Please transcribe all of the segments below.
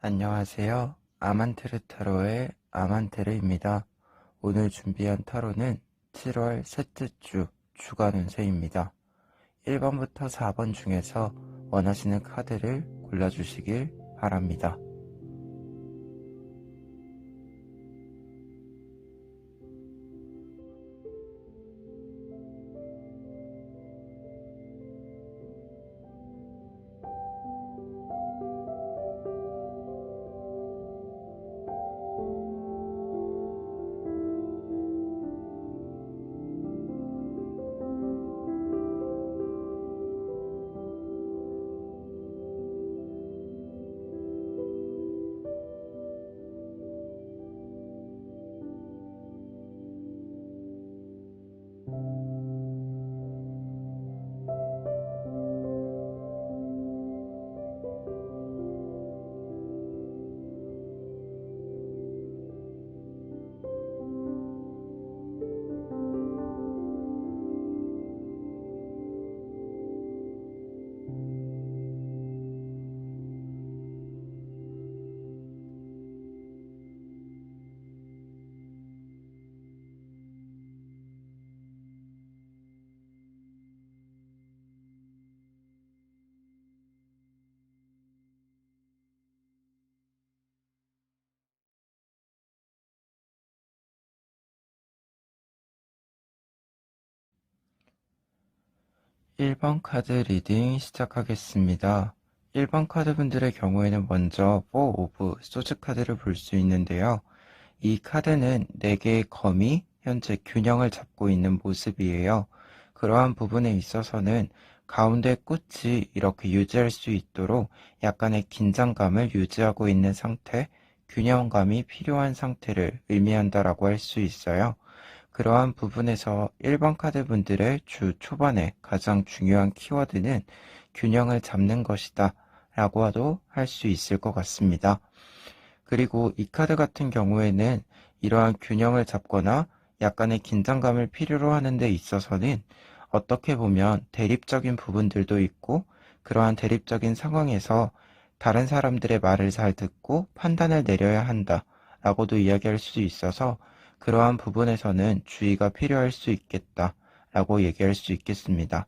안녕하세요. 아만테르 타로의 아만테르입니다. 오늘 준비한 타로는 7월 셋째 주 주간 운세입니다. 1번부터 4번 중에서 원하시는 카드를 골라주시길 바랍니다. 1번 카드 리딩 시작하겠습니다. 1번 카드분들의 경우에는 먼저 4 오브 소즈 카드를 볼 수 있는데요. 이 카드는 4개의 검이 현재 균형을 잡고 있는 모습이에요. 그러한 부분에 있어서는 가운데 끝이 이렇게 유지할 수 있도록 약간의 긴장감을 유지하고 있는 상태, 균형감이 필요한 상태를 의미한다라고 할 수 있어요. 그러한 부분에서 1번 카드 분들의 주 초반에 가장 중요한 키워드는 균형을 잡는 것이다 라고도 할 수 있을 것 같습니다. 그리고 이 카드 같은 경우에는 이러한 균형을 잡거나 약간의 긴장감을 필요로 하는 데 있어서는 어떻게 보면 대립적인 부분들도 있고, 그러한 대립적인 상황에서 다른 사람들의 말을 잘 듣고 판단을 내려야 한다 라고도 이야기할 수 있어서 그러한 부분에서는 주의가 필요할 수 있겠다 라고 얘기할 수 있겠습니다.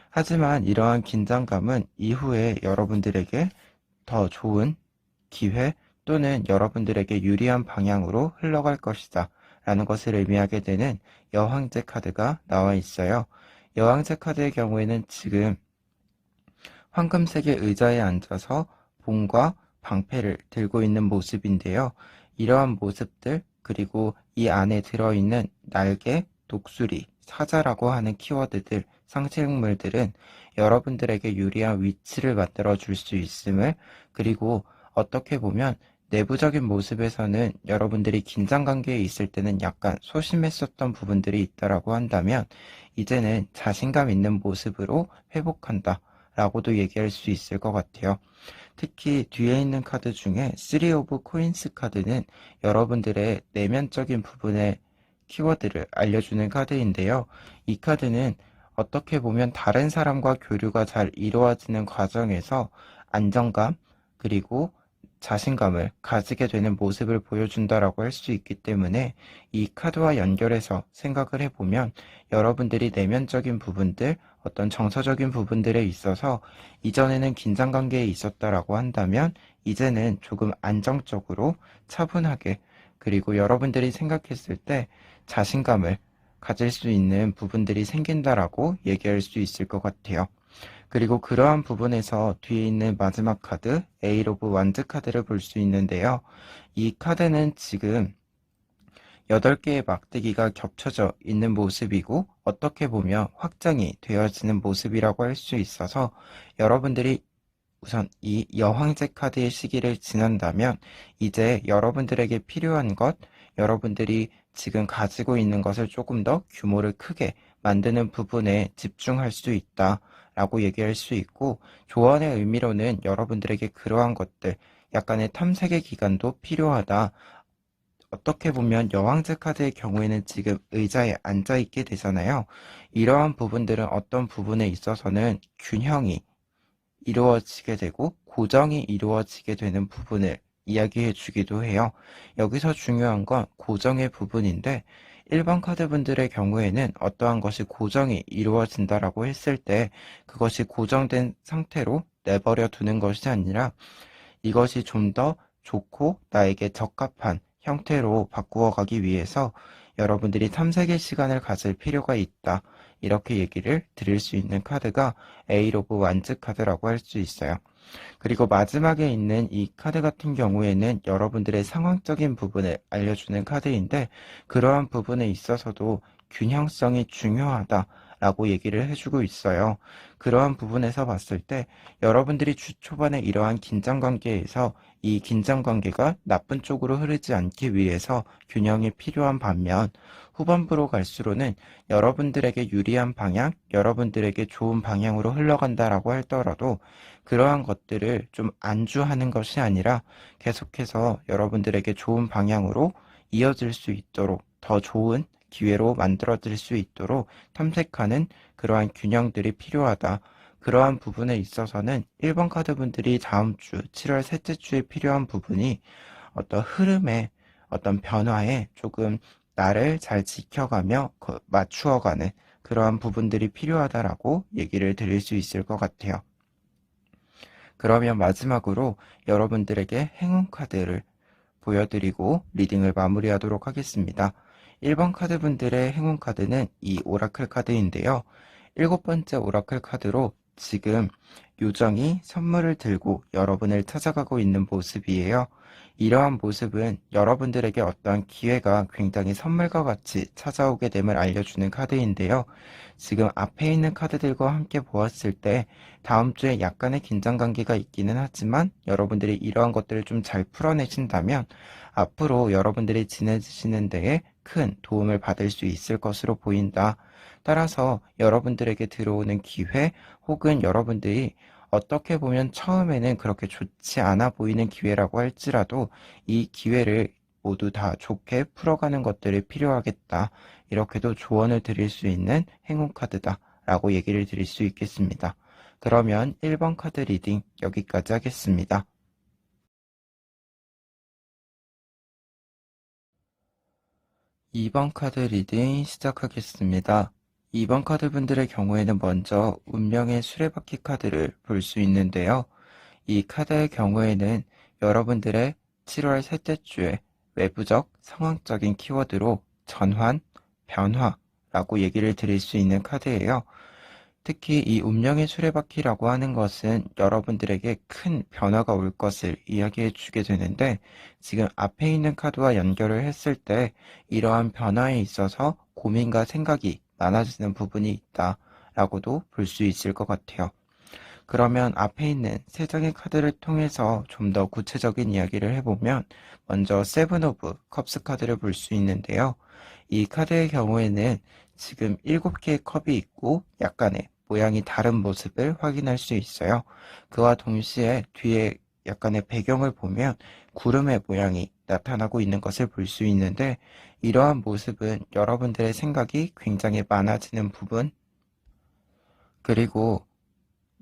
하지만 이러한 긴장감은 이후에 여러분들에게 더 좋은 기회 또는 여러분들에게 유리한 방향으로 흘러갈 것이다 라는 것을 의미하게 되는 여왕제 카드가 나와 있어요. 여왕제 카드의 경우에는 지금 황금색의 의자에 앉아서 봉과 방패를 들고 있는 모습인데요. 이러한 모습들, 그리고 이 안에 들어있는 날개, 독수리, 사자라고 하는 키워드들, 상징물들은 여러분들에게 유리한 위치를 만들어 줄 수 있음을, 그리고 어떻게 보면 내부적인 모습에서는 여러분들이 긴장 관계에 있을 때는 약간 소심했었던 부분들이 있다라고 한다면 이제는 자신감 있는 모습으로 회복한다 라고도 얘기할 수 있을 것 같아요. 특히 뒤에 있는 카드 중에 3 오브 코인스 카드는 여러분들의 내면적인 부분의 키워드를 알려주는 카드인데요. 이 카드는 어떻게 보면 다른 사람과 교류가 잘 이루어지는 과정에서 안정감, 그리고 자신감을 가지게 되는 모습을 보여준다라고 할 수 있기 때문에 이 카드와 연결해서 생각을 해보면 여러분들이 내면적인 부분들, 어떤 정서적인 부분들에 있어서 이전에는 긴장 관계에 있었다라고 한다면 이제는 조금 안정적으로 차분하게, 그리고 여러분들이 생각했을 때 자신감을 가질 수 있는 부분들이 생긴다라고 얘기할 수 있을 것 같아요. 그리고 그러한 부분에서 뒤에 있는 마지막 카드, 에잇 오브 완즈 카드를 볼 수 있는데요. 이 카드는 지금 8개의 막대기가 겹쳐져 있는 모습이고 어떻게 보면 확장이 되어지는 모습이라고 할 수 있어서 여러분들이 우선 이 여황제 카드의 시기를 지난다면 이제 여러분들에게 필요한 것, 여러분들이 지금 가지고 있는 것을 조금 더 규모를 크게 만드는 부분에 집중할 수 있다 라고 얘기할 수 있고, 조언의 의미로는 여러분들에게 그러한 것들, 약간의 탐색의 기간도 필요하다. 어떻게 보면 여왕제 카드의 경우에는 지금 의자에 앉아있게 되잖아요. 이러한 부분들은 어떤 부분에 있어서는 균형이 이루어지게 되고 고정이 이루어지게 되는 부분을 이야기해 주기도 해요. 여기서 중요한 건 고정의 부분인데 일반 카드분들의 경우에는 어떠한 것이 고정이 이루어진다라고 했을 때 그것이 고정된 상태로 내버려 두는 것이 아니라 이것이 좀 더 좋고 나에게 적합한 형태로 바꾸어 가기 위해서 여러분들이 탐색의 시간을 가질 필요가 있다. 이렇게 얘기를 드릴 수 있는 카드가 에일 오브 완즈 카드라고 할 수 있어요. 그리고 마지막에 있는 이 카드 같은 경우에는 여러분들의 상황적인 부분을 알려주는 카드인데 그러한 부분에 있어서도 균형성이 중요하다라고 얘기를 해주고 있어요. 그러한 부분에서 봤을 때 여러분들이 주 초반에 이러한 긴장관계에서 이 긴장관계가 나쁜 쪽으로 흐르지 않기 위해서 균형이 필요한 반면 후반부로 갈수록은 여러분들에게 유리한 방향, 여러분들에게 좋은 방향으로 흘러간다라고 하더라도 그러한 것들을 좀 안주하는 것이 아니라 계속해서 여러분들에게 좋은 방향으로 이어질 수 있도록 더 좋은 기회로 만들어질 수 있도록 탐색하는 그러한 균형들이 필요하다. 그러한 부분에 있어서는 1번 카드분들이 다음 주 7월 셋째 주에 필요한 부분이 어떤 흐름에 어떤 변화에 조금 나를 잘 지켜가며 맞추어가는 그러한 부분들이 필요하다라고 얘기를 드릴 수 있을 것 같아요. 그러면 마지막으로 여러분들에게 행운 카드를 보여드리고 리딩을 마무리하도록 하겠습니다. 1번 카드분들의 행운 카드는 이 오라클 카드인데요. 7번째 오라클 카드로 지금 요정이 선물을 들고 여러분을 찾아가고 있는 모습이에요. 이러한 모습은 여러분들에게 어떠한 기회가 굉장히 선물과 같이 찾아오게 됨을 알려주는 카드인데요. 지금 앞에 있는 카드들과 함께 보았을 때 다음 주에 약간의 긴장관계가 있기는 하지만 여러분들이 이러한 것들을 좀 잘 풀어내신다면 앞으로 여러분들이 지내시는 데에 큰 도움을 받을 수 있을 것으로 보인다. 따라서 여러분들에게 들어오는 기회 혹은 여러분들이 어떻게 보면 처음에는 그렇게 좋지 않아 보이는 기회라고 할지라도 이 기회를 모두 다 좋게 풀어가는 것들이 필요하겠다. 이렇게도 조언을 드릴 수 있는 행운 카드다. 라고 얘기를 드릴 수 있겠습니다. 그러면 1번 카드 리딩 여기까지 하겠습니다. 2번 카드 리딩 시작하겠습니다. 2번 카드 분들의 경우에는 먼저 운명의 수레바퀴 카드를 볼 수 있는데요. 이 카드의 경우에는 여러분들의 7월 셋째 주에 외부적, 상황적인 키워드로 전환, 변화라고 얘기를 드릴 수 있는 카드예요. 특히 이 운명의 수레바퀴라고 하는 것은 여러분들에게 큰 변화가 올 것을 이야기해 주게 되는데 지금 앞에 있는 카드와 연결을 했을 때 이러한 변화에 있어서 고민과 생각이 많아지는 부분이 있다 라고도 볼 수 있을 것 같아요. 그러면 앞에 있는 세 장의 카드를 통해서 좀 더 구체적인 이야기를 해보면 먼저 세븐 오브 컵스 카드를 볼 수 있는데요. 이 카드의 경우에는 지금 7개의 컵이 있고 약간의 모양이 다른 모습을 확인할 수 있어요. 그와 동시에 뒤에 약간의 배경을 보면 구름의 모양이 나타나고 있는 것을 볼 수 있는데 이러한 모습은 여러분들의 생각이 굉장히 많아지는 부분 그리고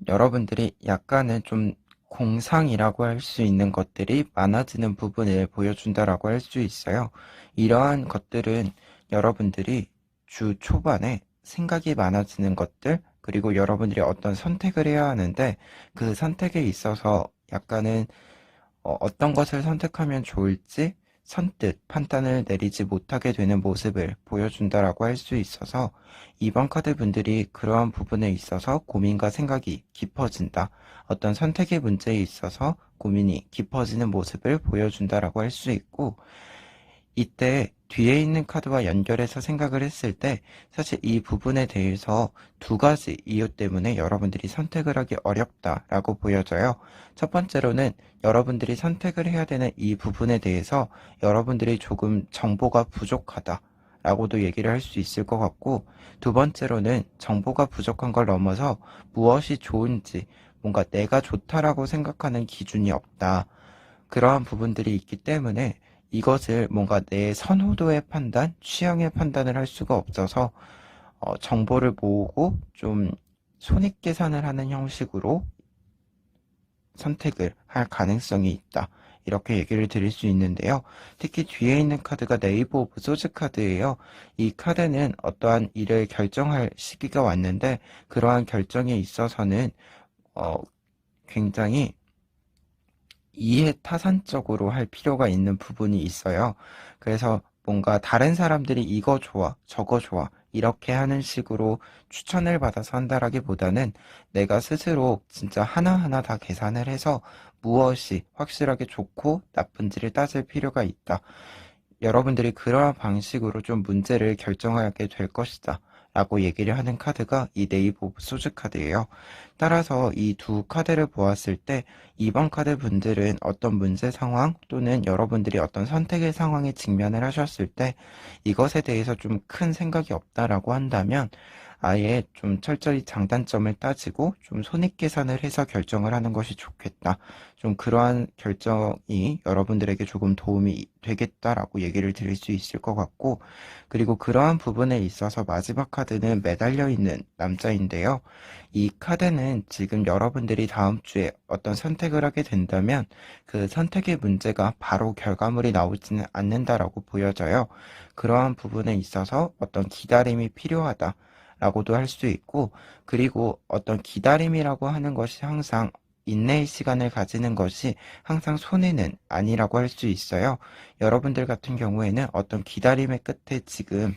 여러분들이 약간은 좀 공상이라고 할 수 있는 것들이 많아지는 부분을 보여준다라고 할 수 있어요. 이러한 것들은 여러분들이 주 초반에 생각이 많아지는 것들, 그리고 여러분들이 어떤 선택을 해야 하는데 그 선택에 있어서 약간은 어떤 것을 선택하면 좋을지 선뜻 판단을 내리지 못하게 되는 모습을 보여준다라고 할 수 있어서 이번 카드 분들이 그러한 부분에 있어서 고민과 생각이 깊어진다. 어떤 선택의 문제에 있어서 고민이 깊어지는 모습을 보여준다라고 할 수 있고 이때 뒤에 있는 카드와 연결해서 생각을 했을 때 사실 이 부분에 대해서 두 가지 이유 때문에 여러분들이 선택을 하기 어렵다라고 보여져요. 첫 번째로는 여러분들이 선택을 해야 되는 이 부분에 대해서 여러분들이 조금 정보가 부족하다라고도 얘기를 할 수 있을 것 같고 두 번째로는 정보가 부족한 걸 넘어서 무엇이 좋은지 뭔가 내가 좋다라고 생각하는 기준이 없다. 그러한 부분들이 있기 때문에 이것을 뭔가 내 선호도의 판단, 취향의 판단을 할 수가 없어서 정보를 모으고 좀 손익 계산을 하는 형식으로 선택을 할 가능성이 있다. 이렇게 얘기를 드릴 수 있는데요. 특히 뒤에 있는 카드가 네이버 오브 소즈 카드예요. 이 카드는 어떠한 일을 결정할 시기가 왔는데 그러한 결정에 있어서는 어, 굉장히 이해타산적으로 할 필요가 있는 부분이 있어요. 그래서 뭔가 다른 사람들이 이거 좋아, 저거 좋아, 이렇게 하는 식으로 추천을 받아서 한다라기보다는 내가 스스로 진짜 하나하나 다 계산을 해서 무엇이 확실하게 좋고 나쁜지를 따질 필요가 있다. 여러분들이 그러한 방식으로 좀 문제를 결정하게 될 것이다. 라고 얘기를 하는 카드가 이 네이버 오브 소즈 카드예요. 따라서 이 두 카드를 보았을 때 이번 카드 분들은 어떤 문제 상황 또는 여러분들이 어떤 선택의 상황에 직면을 하셨을 때 이것에 대해서 좀 큰 생각이 없다라고 한다면 아예 좀 철저히 장단점을 따지고 좀 손익계산을 해서 결정을 하는 것이 좋겠다. 좀 그러한 결정이 여러분들에게 조금 도움이 되겠다라고 얘기를 드릴 수 있을 것 같고, 그리고 그러한 부분에 있어서 마지막 카드는 매달려 있는 남자인데요. 이 카드는 지금 여러분들이 다음 주에 어떤 선택을 하게 된다면 그 선택의 문제가 바로 결과물이 나오지는 않는다라고 보여져요. 그러한 부분에 있어서 어떤 기다림이 필요하다. 라고도 할 수 있고, 그리고 어떤 기다림이라고 하는 것이 항상 인내의 시간을 가지는 것이 항상 손해는 아니라고 할 수 있어요. 여러분들 같은 경우에는 어떤 기다림의 끝에 지금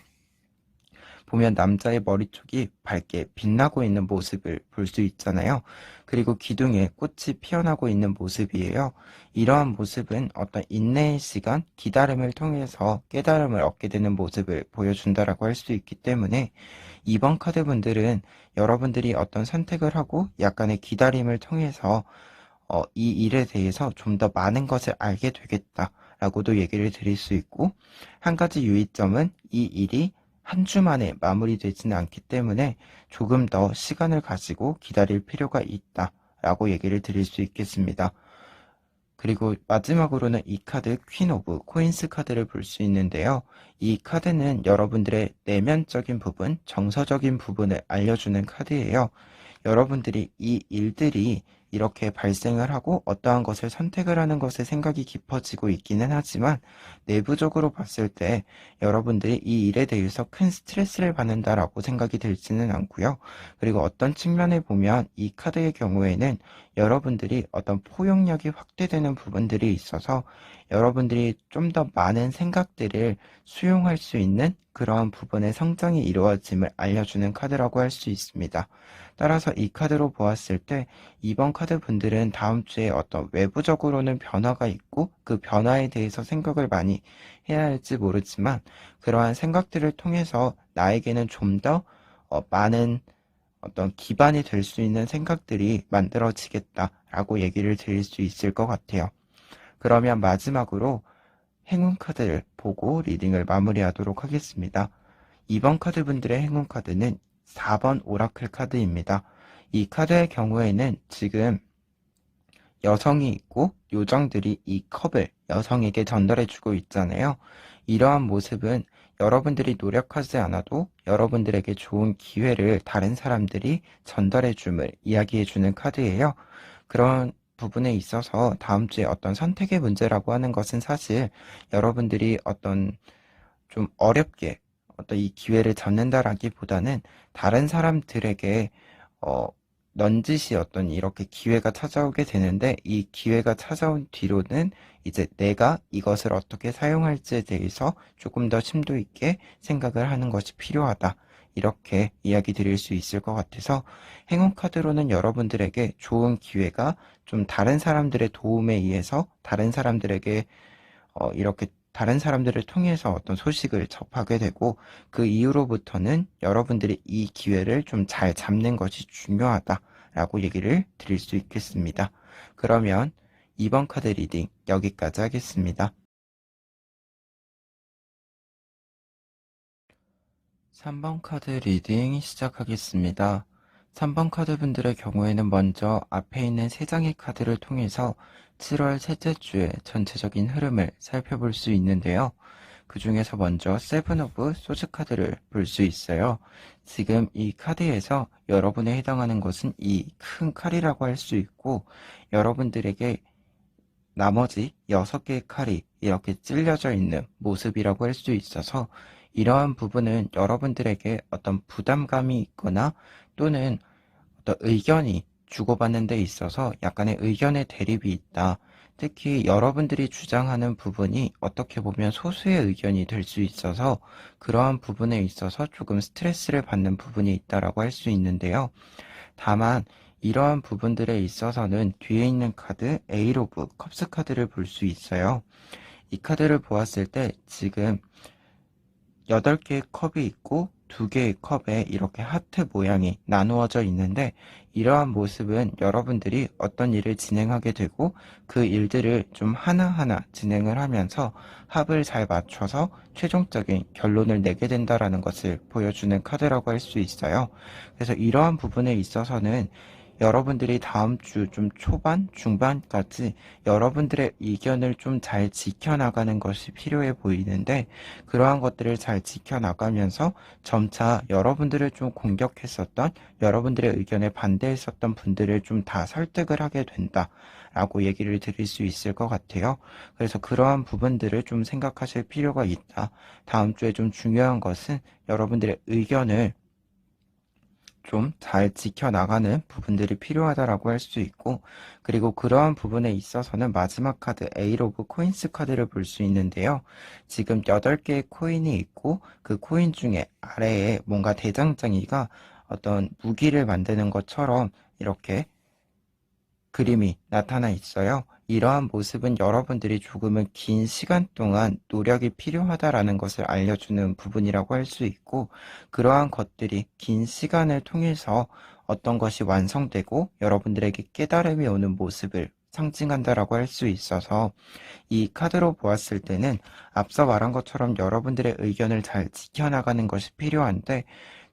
보면 남자의 머리 쪽이 밝게 빛나고 있는 모습을 볼 수 있잖아요. 그리고 기둥에 꽃이 피어나고 있는 모습이에요. 이러한 모습은 어떤 인내의 시간, 기다림을 통해서 깨달음을 얻게 되는 모습을 보여준다라고 할 수 있기 때문에 이번 카드 분들은 여러분들이 어떤 선택을 하고 약간의 기다림을 통해서 이 일에 대해서 좀 더 많은 것을 알게 되겠다라고도 얘기를 드릴 수 있고, 한 가지 유의점은 이 일이 한 주 만에 마무리되지는 않기 때문에 조금 더 시간을 가지고 기다릴 필요가 있다라고 얘기를 드릴 수 있겠습니다. 그리고 마지막으로는 이 카드 퀸 오브 코인스 카드를 볼 수 있는데요. 이 카드는 여러분들의 내면적인 부분, 정서적인 부분을 알려주는 카드예요. 여러분들이 이 일들이 이렇게 발생을 하고 어떠한 것을 선택을 하는 것에 생각이 깊어지고 있기는 하지만 내부적으로 봤을 때 여러분들이 이 일에 대해서 큰 스트레스를 받는다라고 생각이 들지는 않고요. 그리고 어떤 측면에 보면 이 카드의 경우에는 여러분들이 어떤 포용력이 확대되는 부분들이 있어서 여러분들이 좀 더 많은 생각들을 수용할 수 있는 그러한 부분의 성장이 이루어짐을 알려주는 카드라고 할 수 있습니다. 따라서 이 카드로 보았을 때 이번 카드 분들은 다음 주에 어떤 외부적으로는 변화가 있고 그 변화에 대해서 생각을 많이 해야 할지 모르지만 그러한 생각들을 통해서 나에게는 좀 더 많은 어떤 기반이 될 수 있는 생각들이 만들어지겠다라고 얘기를 드릴 수 있을 것 같아요. 그러면 마지막으로 행운 카드를 보고 리딩을 마무리하도록 하겠습니다. 이번 카드 분들의 행운 카드는 4번 오라클 카드입니다. 이 카드의 경우에는 지금 여성이 있고 요정들이 이 컵을 여성에게 전달해주고 있잖아요. 이러한 모습은 여러분들이 노력하지 않아도 여러분들에게 좋은 기회를 다른 사람들이 전달해줌을 이야기해주는 카드예요. 그런 부분에 있어서 다음 주에 어떤 선택의 문제라고 하는 것은 사실 여러분들이 어떤 좀 어렵게 어떤 이 기회를 잡는다라기보다는 다른 사람들에게 어, 넌지시 어떤 이렇게 기회가 찾아오게 되는데 이 기회가 찾아온 뒤로는 이제 내가 이것을 어떻게 사용할지에 대해서 조금 더 심도 있게 생각을 하는 것이 필요하다. 이렇게 이야기 드릴 수 있을 것 같아서 행운 카드로는 여러분들에게 좋은 기회가 좀 다른 사람들의 도움에 의해서 다른 사람들에게 이렇게 다른 사람들을 통해서 어떤 소식을 접하게 되고 그 이후로부터는 여러분들이 이 기회를 좀 잘 잡는 것이 중요하다라고 얘기를 드릴 수 있겠습니다. 그러면 이번 카드 리딩 여기까지 하겠습니다. 3번 카드 리딩 시작하겠습니다. 3번 카드 분들의 경우에는 먼저 앞에 있는 3장의 카드를 통해서 7월 셋째 주의 전체적인 흐름을 살펴볼 수 있는데요. 그 중에서 먼저 세븐 오브 소즈 카드를 볼 수 있어요. 지금 이 카드에서 여러분에 해당하는 것은 이 큰 칼이라고 할 수 있고, 여러분들에게 나머지 6개의 칼이 이렇게 찔려져 있는 모습이라고 할 수 있어서, 이러한 부분은 여러분들에게 어떤 부담감이 있거나 또는 어떤 의견이 주고받는 데 있어서 약간의 의견의 대립이 있다. 특히 여러분들이 주장하는 부분이 어떻게 보면 소수의 의견이 될 수 있어서 그러한 부분에 있어서 조금 스트레스를 받는 부분이 있다라고 할 수 있는데요. 다만 이러한 부분들에 있어서는 뒤에 있는 카드 에잇 오브 컵스 카드를 볼 수 있어요. 이 카드를 보았을 때 지금 8개의 컵이 있고 2개의 컵에 이렇게 하트 모양이 나누어져 있는데, 이러한 모습은 여러분들이 어떤 일을 진행하게 되고 그 일들을 좀 하나하나 진행을 하면서 합을 잘 맞춰서 최종적인 결론을 내게 된다라는 것을 보여주는 카드라고 할 수 있어요. 그래서 이러한 부분에 있어서는 여러분들이 다음 주 좀 초반, 중반까지 여러분들의 의견을 좀 잘 지켜나가는 것이 필요해 보이는데, 그러한 것들을 잘 지켜나가면서 점차 여러분들을 좀 공격했었던, 여러분들의 의견에 반대했었던 분들을 좀 다 설득을 하게 된다 라고 얘기를 드릴 수 있을 것 같아요. 그래서 그러한 부분들을 좀 생각하실 필요가 있다. 다음 주에 좀 중요한 것은 여러분들의 의견을 좀 잘 지켜나가는 부분들이 필요하다라고 할 수 있고, 그리고 그러한 부분에 있어서는 마지막 카드 에잇 오브 코인스 카드를 볼 수 있는데요. 지금 8개의 코인이 있고 그 코인 중에 아래에 뭔가 대장장이가 어떤 무기를 만드는 것처럼 이렇게 그림이 나타나 있어요. 이러한 모습은 여러분들이 조금은 긴 시간 동안 노력이 필요하다라는 것을 알려주는 부분이라고 할 수 있고, 그러한 것들이 긴 시간을 통해서 어떤 것이 완성되고 여러분들에게 깨달음이 오는 모습을 상징한다라고 할 수 있어서, 이 카드로 보았을 때는 앞서 말한 것처럼 여러분들의 의견을 잘 지켜나가는 것이 필요한데,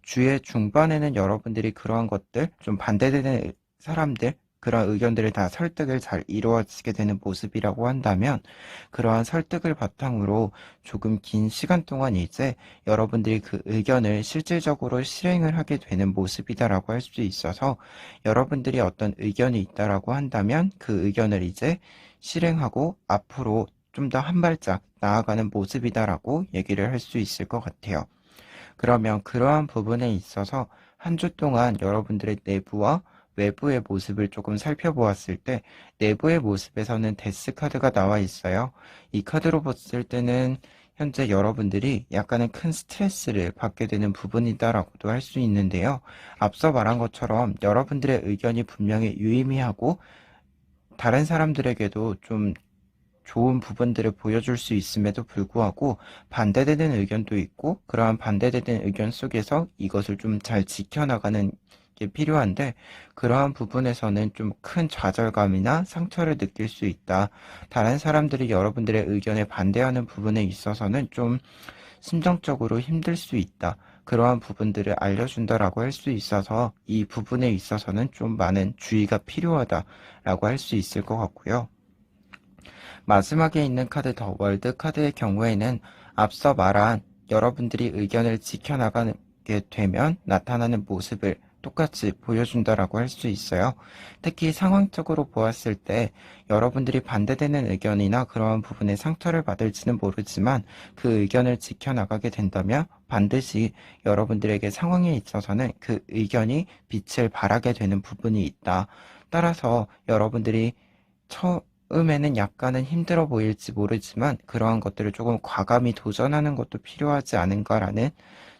주의 중반에는 여러분들이 그러한 것들, 좀 반대되는 사람들, 그런 의견들을 다 설득을 잘 이루어지게 되는 모습이라고 한다면, 그러한 설득을 바탕으로 조금 긴 시간 동안 이제 여러분들이 그 의견을 실질적으로 실행을 하게 되는 모습이다라고 할 수 있어서, 여러분들이 어떤 의견이 있다라고 한다면 그 의견을 이제 실행하고 앞으로 좀 더 한 발짝 나아가는 모습이다라고 얘기를 할 수 있을 것 같아요. 그러면 그러한 부분에 있어서 한 주 동안 여러분들의 내부와 외부의 모습을 조금 살펴보았을 때, 내부의 모습에서는 데스 카드가 나와 있어요. 이 카드로 봤을 때는 현재 여러분들이 약간의 큰 스트레스를 받게 되는 부분이다라고도 할 수 있는데요. 앞서 말한 것처럼 여러분들의 의견이 분명히 유의미하고 다른 사람들에게도 좀 좋은 부분들을 보여줄 수 있음에도 불구하고 반대되는 의견도 있고, 그러한 반대되는 의견 속에서 이것을 좀 잘 지켜나가는 게 필요한데, 그러한 부분에서는 좀 큰 좌절감이나 상처를 느낄 수 있다. 다른 사람들이 여러분들의 의견에 반대하는 부분에 있어서는 좀 심정적으로 힘들 수 있다. 그러한 부분들을 알려준다라고 할 수 있어서 이 부분에 있어서는 좀 많은 주의가 필요하다라고 할 수 있을 것 같고요. 마지막에 있는 카드 더 월드 카드의 경우에는 앞서 말한 여러분들이 의견을 지켜나가게 되면 나타나는 모습을 똑같이 보여준다라고 할 수 있어요. 특히 상황적으로 보았을 때 여러분들이 반대되는 의견이나 그러한 부분에 상처를 받을지는 모르지만, 그 의견을 지켜나가게 된다면 반드시 여러분들에게 상황에 있어서는 그 의견이 빛을 발하게 되는 부분이 있다. 따라서 여러분들이 처음에는 약간은 힘들어 보일지 모르지만 그러한 것들을 조금 과감히 도전하는 것도 필요하지 않은가라는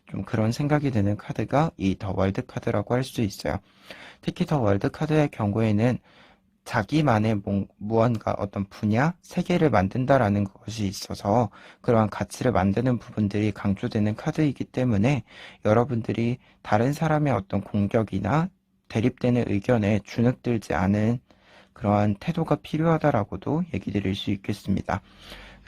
좀 그런 생각이 드는 카드가 이 더 월드 카드라고 할 수 있어요. 특히 더 월드 카드의 경우에는 자기만의 무언가 어떤 분야, 세계를 만든다라는 것이 있어서 그러한 가치를 만드는 부분들이 강조되는 카드이기 때문에, 여러분들이 다른 사람의 어떤 공격이나 대립되는 의견에 주눅들지 않은 그러한 태도가 필요하다라고도 얘기 드릴 수 있겠습니다.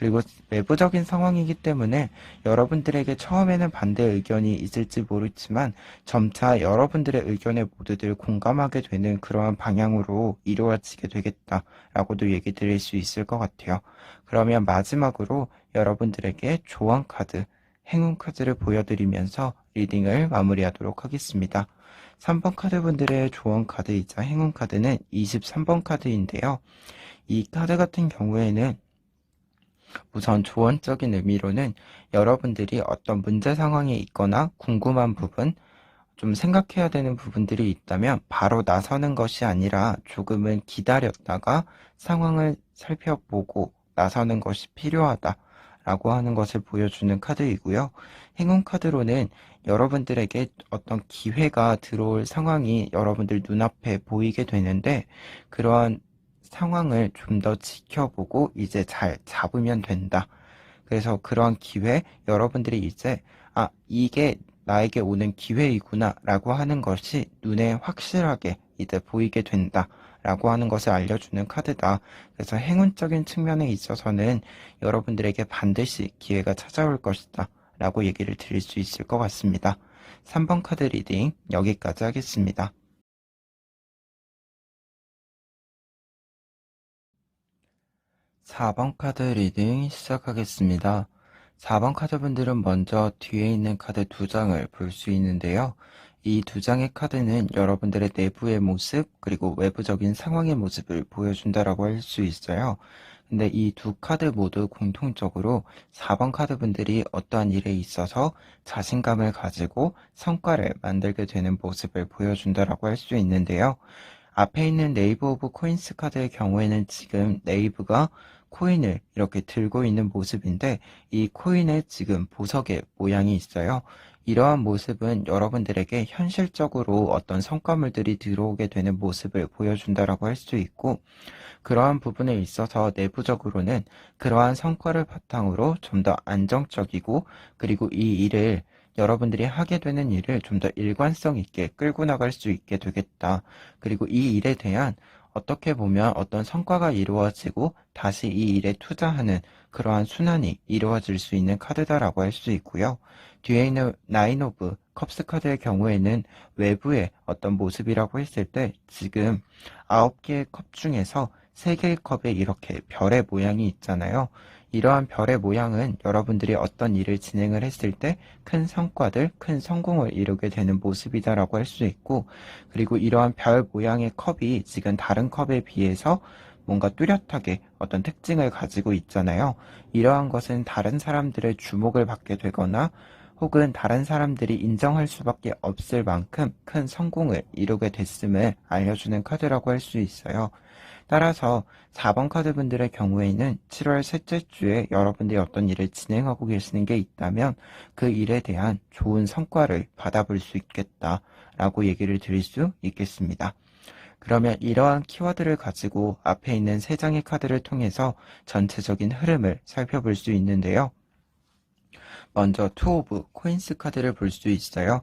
그리고 외부적인 상황이기 때문에 여러분들에게 처음에는 반대 의견이 있을지 모르지만 점차 여러분들의 의견에 모두들 공감하게 되는 그러한 방향으로 이루어지게 되겠다라고도 얘기 드릴 수 있을 것 같아요. 그러면 마지막으로 여러분들에게 조언 카드, 행운 카드를 보여드리면서 리딩을 마무리하도록 하겠습니다. 3번 카드분들의 조언 카드이자 행운 카드는 23번 카드인데요. 이 카드 같은 경우에는 우선 조언적인 의미로는 여러분들이 어떤 문제 상황에 있거나 궁금한 부분, 좀 생각해야 되는 부분들이 있다면 바로 나서는 것이 아니라 조금은 기다렸다가 상황을 살펴보고 나서는 것이 필요하다라고 하는 것을 보여주는 카드이고요. 행운 카드로는 여러분들에게 어떤 기회가 들어올 상황이 여러분들 눈앞에 보이게 되는데 그러한 상황을 좀 더 지켜보고 이제 잘 잡으면 된다. 그래서 그런 기회, 여러분들이 이제 이게 나에게 오는 기회이구나 라고 하는 것이 눈에 확실하게 이제 보이게 된다 라고 하는 것을 알려주는 카드다. 그래서 행운적인 측면에 있어서는 여러분들에게 반드시 기회가 찾아올 것이다 라고 얘기를 드릴 수 있을 것 같습니다. 3번 카드 리딩 여기까지 하겠습니다. 4번 카드 리딩 시작하겠습니다. 4번 카드분들은 먼저 뒤에 있는 카드 2장을 볼 수 있는데요. 이 2장의 카드는 여러분들의 내부의 모습 그리고 외부적인 상황의 모습을 보여준다라고 할 수 있어요. 근데 이 두 카드 모두 공통적으로 4번 카드분들이 어떠한 일에 있어서 자신감을 가지고 성과를 만들게 되는 모습을 보여준다라고 할 수 있는데요. 앞에 있는 네이브 오브 코인스 카드의 경우에는 지금 네이브가 코인을 이렇게 들고 있는 모습인데 이 코인에 지금 보석의 모양이 있어요. 이러한 모습은 여러분들에게 현실적으로 어떤 성과물들이 들어오게 되는 모습을 보여준다라고 할 수 있고 그러한 부분에 있어서 내부적으로는 그러한 성과를 바탕으로 좀 더 안정적이고 그리고 이 일을 여러분들이 하게 되는 일을 좀 더 일관성 있게 끌고 나갈 수 있게 되겠다. 그리고 이 일에 대한 어떻게 보면 어떤 성과가 이루어지고 다시 이 일에 투자하는 그러한 순환이 이루어질 수 있는 카드다라고 할 수 있고요. 뒤에 있는 나인 오브 컵스 카드의 경우에는 외부의 어떤 모습이라고 했을 때 지금 9개의 컵 중에서 3개의 컵에 이렇게 별의 모양이 있잖아요. 이러한 별의 모양은 여러분들이 어떤 일을 진행을 했을 때 큰 성과들, 큰 성공을 이루게 되는 모습이다라고 할 수 있고 그리고 이러한 별 모양의 컵이 지금 다른 컵에 비해서 뭔가 뚜렷하게 어떤 특징을 가지고 있잖아요. 이러한 것은 다른 사람들의 주목을 받게 되거나 혹은 다른 사람들이 인정할 수밖에 없을 만큼 큰 성공을 이루게 됐음을 알려주는 카드라고 할 수 있어요. 따라서 4번 카드분들의 경우에는 7월 셋째 주에 여러분들이 어떤 일을 진행하고 계시는 게 있다면 그 일에 대한 좋은 성과를 받아볼 수 있겠다라고 얘기를 드릴 수 있겠습니다. 그러면 이러한 키워드를 가지고 앞에 있는 3장의 카드를 통해서 전체적인 흐름을 살펴볼 수 있는데요. 먼저 투 오브 코인스 카드를 볼 수 있어요.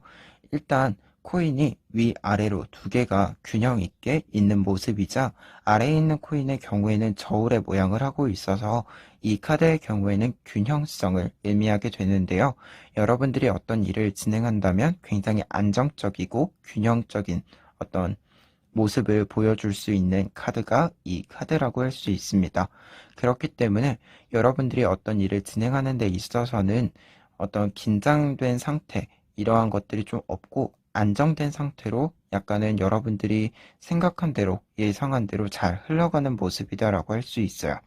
일단 코인이 위아래로 2개가 균형 있게 있는 모습이자 아래에 있는 코인의 경우에는 저울의 모양을 하고 있어서 이 카드의 경우에는 균형성을 의미하게 되는데요. 여러분들이 어떤 일을 진행한다면 굉장히 안정적이고 균형적인 어떤 모습을 보여줄 수 있는 카드가 이 카드라고 할 수 있습니다. 그렇기 때문에 여러분들이 어떤 일을 진행하는 데 있어서는 어떤 긴장된 상태, 이러한 것들이 좀 없고 안정된 상태로 약간은 여러분들이 생각한 대로 예상한 대로 잘 흘러가는 모습이다라고 할 수 있어요.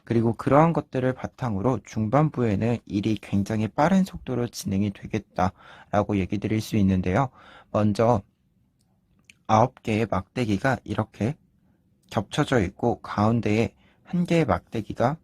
그리고 그러한 것들을 바탕으로 중반부에는 일이 굉장히 빠른 속도로 진행이 되겠다라고 얘기 드릴 수 있는데요. 먼저 9개의 막대기가 이렇게 겹쳐져 있고 가운데에 1개의 막대기가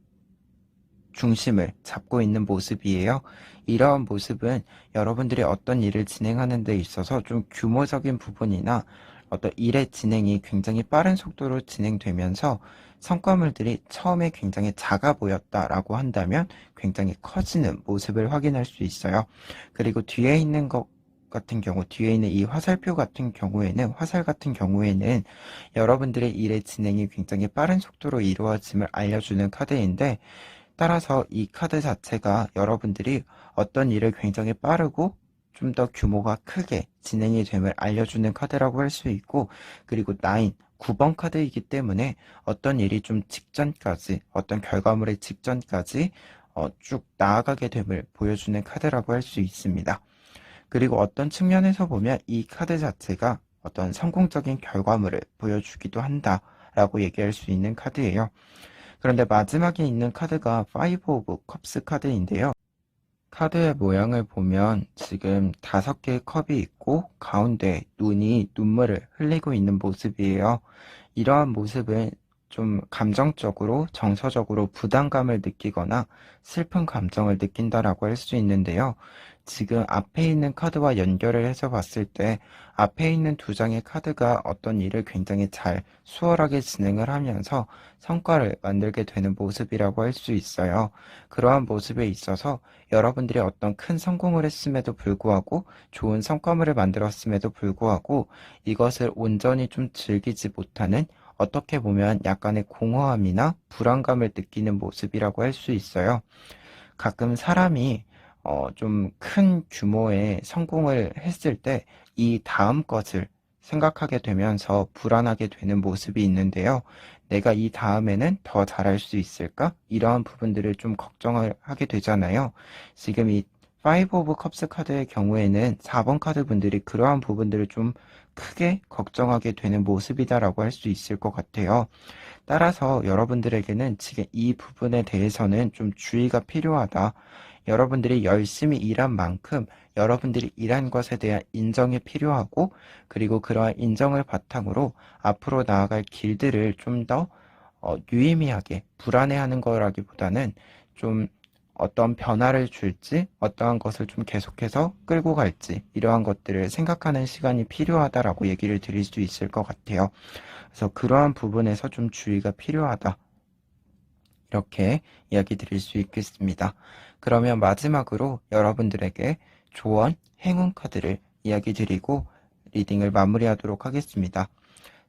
중심을 잡고 있는 모습이에요. 이러한 모습은 여러분들이 어떤 일을 진행하는 데 있어서 좀 규모적인 부분이나 어떤 일의 진행이 굉장히 빠른 속도로 진행되면서 성과물들이 처음에 굉장히 작아 보였다라고 한다면 굉장히 커지는 모습을 확인할 수 있어요. 그리고 뒤에 있는 것 같은 경우, 뒤에 있는 이 화살표 같은 경우에는, 화살 같은 경우에는 여러분들의 일의 진행이 굉장히 빠른 속도로 이루어짐을 알려주는 카드인데 따라서 이 카드 자체가 여러분들이 어떤 일을 굉장히 빠르고 좀 더 규모가 크게 진행이 됨을 알려주는 카드라고 할 수 있고, 그리고 9번 카드이기 때문에 어떤 일이 좀 직전까지, 어떤 결과물의 직전까지 쭉 나아가게 됨을 보여주는 카드라고 할 수 있습니다. 그리고 어떤 측면에서 보면 이 카드 자체가 어떤 성공적인 결과물을 보여주기도 한다라고 얘기할 수 있는 카드예요. 그런데 마지막에 있는 카드가 5 오브 컵스 카드인데요. 카드의 모양을 보면 지금 5개의 컵이 있고 가운데 눈이 눈물을 흘리고 있는 모습이에요. 이러한 모습은 좀 감정적으로, 정서적으로 부담감을 느끼거나 슬픈 감정을 느낀다라고 할 수 있는데요. 지금 앞에 있는 카드와 연결을 해서 봤을 때 앞에 있는 두 장의 카드가 어떤 일을 굉장히 잘 수월하게 진행을 하면서 성과를 만들게 되는 모습이라고 할 수 있어요. 그러한 모습에 있어서 여러분들이 어떤 큰 성공을 했음에도 불구하고 좋은 성과물을 만들었음에도 불구하고 이것을 온전히 좀 즐기지 못하는, 어떻게 보면 약간의 공허함이나 불안감을 느끼는 모습이라고 할 수 있어요. 가끔 사람이 좀 큰 규모의 성공을 했을 때 이 다음 것을 생각하게 되면서 불안하게 되는 모습이 있는데요. 내가 이 다음에는 더 잘할 수 있을까? 이러한 부분들을 좀 걱정을 하게 되잖아요. 지금 이 5 오브 컵스 카드의 경우에는 4번 카드 분들이 그러한 부분들을 좀 크게 걱정하게 되는 모습이다라고 할 수 있을 것 같아요. 따라서 여러분들에게는 지금 이 부분에 대해서는 좀 주의가 필요하다. 여러분들이 열심히 일한 만큼 여러분들이 일한 것에 대한 인정이 필요하고, 그리고 그러한 인정을 바탕으로 앞으로 나아갈 길들을 좀 더 유의미하게, 불안해하는 거라기보다는 좀 어떤 변화를 줄지, 어떠한 것을 좀 계속해서 끌고 갈지, 이러한 것들을 생각하는 시간이 필요하다라고 얘기를 드릴 수 있을 것 같아요. 그래서 그러한 부분에서 좀 주의가 필요하다, 이렇게 이야기 드릴 수 있겠습니다. 그러면 마지막으로 여러분들에게 조언, 행운 카드를 이야기 드리고 리딩을 마무리하도록 하겠습니다.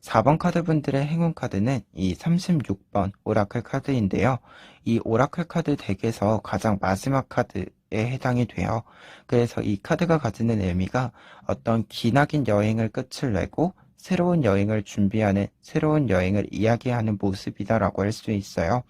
4번 카드 분들의 행운 카드는 이 36번 오라클 카드인데요. 이 오라클 카드 덱에서 가장 마지막 카드에 해당이 돼요. 그래서 이 카드가 가지는 의미가 어떤 기나긴 여행을 끝을 내고 새로운 여행을 준비하는, 새로운 여행을 이야기하는 모습이다라고 할 수 있어요.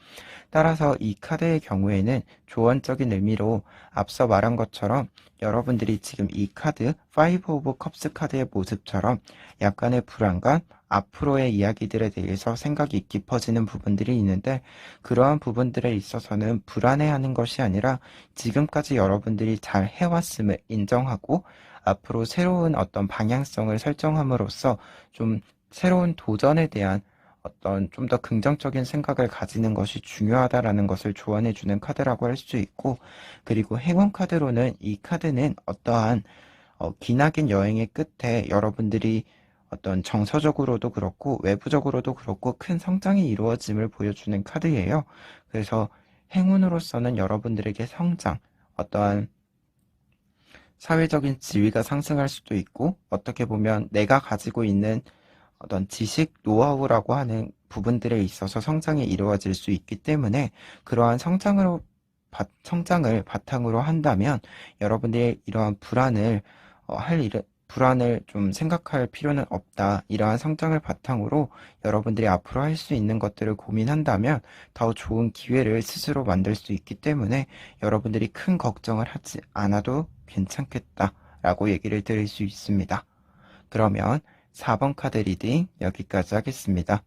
따라서 이 카드의 경우에는 조언적인 의미로 앞서 말한 것처럼 여러분들이 지금 이 카드 5 오브 컵스 카드의 모습처럼 약간의 불안감, 앞으로의 이야기들에 대해서 생각이 깊어지는 부분들이 있는데, 그러한 부분들에 있어서는 불안해하는 것이 아니라 지금까지 여러분들이 잘 해왔음을 인정하고 앞으로 새로운 어떤 방향성을 설정함으로써 좀 새로운 도전에 대한 어떤 좀 더 긍정적인 생각을 가지는 것이 중요하다라는 것을 조언해주는 카드라고 할 수 있고, 그리고 행운 카드로는 이 카드는 어떠한 기나긴 여행의 끝에 여러분들이 어떤 정서적으로도 그렇고 외부적으로도 그렇고 큰 성장이 이루어짐을 보여주는 카드예요. 그래서 행운으로서는 여러분들에게 성장, 어떠한 사회적인 지위가 상승할 수도 있고, 어떻게 보면 내가 가지고 있는 어떤 지식, 노하우라고 하는 부분들에 있어서 성장이 이루어질 수 있기 때문에 그러한 성장을 바탕으로 한다면 여러분들의 이러한 불안을 좀 생각할 필요는 없다. 이러한 성장을 바탕으로 여러분들이 앞으로 할 수 있는 것들을 고민한다면 더 좋은 기회를 스스로 만들 수 있기 때문에 여러분들이 큰 걱정을 하지 않아도 괜찮겠다라고 얘기를 드릴 수 있습니다. 그러면 4번 카드 리딩 여기까지 하겠습니다.